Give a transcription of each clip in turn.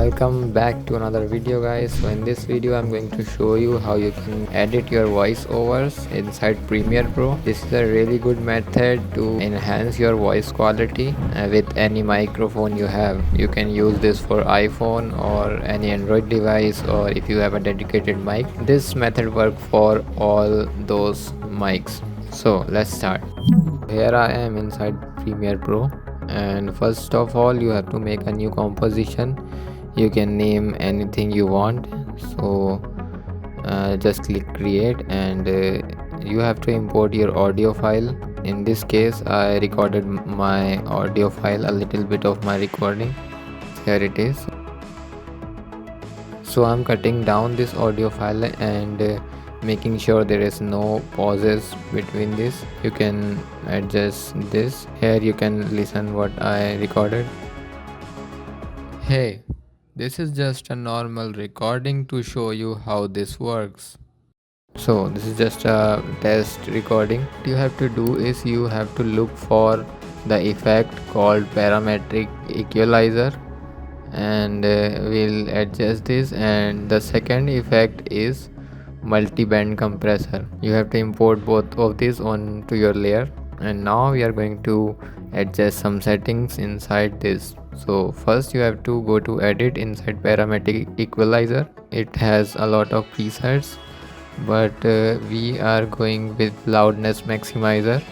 Welcome back to another video, guys. So in this video I'm going to show you how you can edit your voiceovers inside Premiere Pro. This is a really good method to enhance your voice quality with any microphone you have. You can use this for iPhone or any Android device, or if you have a dedicated mic. This method works for all those mics. So let's start. Here I am inside Premiere Pro, and first of all you have to make a new composition. You can name anything you want, so just click create, and you have to import your audio file. In this case I recorded my audio file, a little bit of my recording. Here it is. So I'm cutting down this audio file and making sure there is no pauses between this. You can adjust this. Here you can listen what I recorded. Hey, this is just a normal recording to show you how this works. So this is just a test recording. What you have to do is you have to look for the effect called parametric equalizer, and we'll adjust this. And the second effect is multi-band compressor. You have to import both of these onto your layer, and now we are going to adjust some settings inside this. So first you have to go to edit inside parametric equalizer. It has a lot of presets, but we are going with loudness maximizer.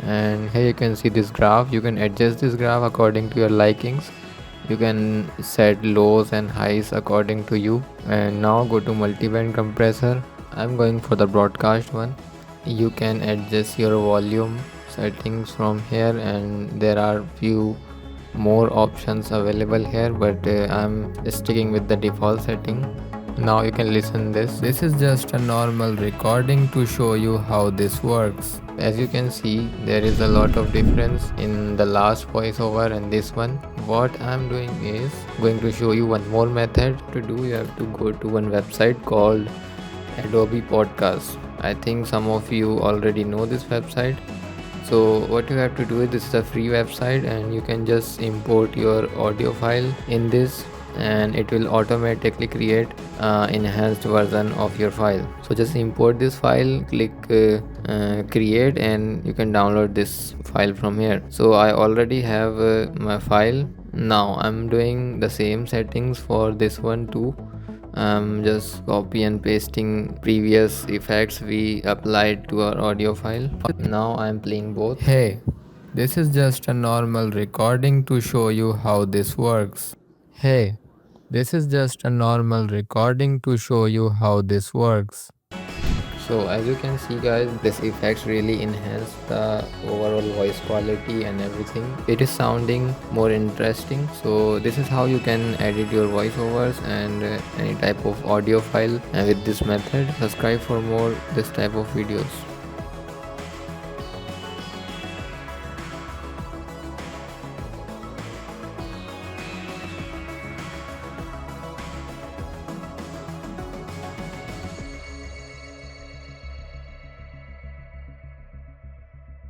And here you can see this graph. You can adjust this graph according to your likings. You can set lows and highs according to you. And now go to multi-band compressor. I'm going for the broadcast one. You can adjust your volume settings from here, and there are few more options available here, but I'm sticking with the default setting. Now you can listen this. This is just a normal recording to show you how this works. As you can see, there is a lot of difference in the last voiceover and this one. What I'm doing is going to show you one more method. To do, you have to go to one website called Adobe Podcast. I think some of you already know this website. So what you have to do is, this is a free website, and you can just import your audio file in this, and it will automatically create enhanced version of your file. So just import this file, click create, and you can download this file from here. So I already have my file. Now I'm doing the same settings for this one too. I'm just copy and pasting previous effects we applied to our audio file. Now I'm playing both. Hey, this is just a normal recording to show you how this works. Hey, this is just a normal recording to show you how this works. So as you can see, guys, this effects really enhance the overall voice quality and everything. It is sounding more interesting. So this is how you can edit your voiceovers and any type of audio file with this method. Subscribe for more this type of videos.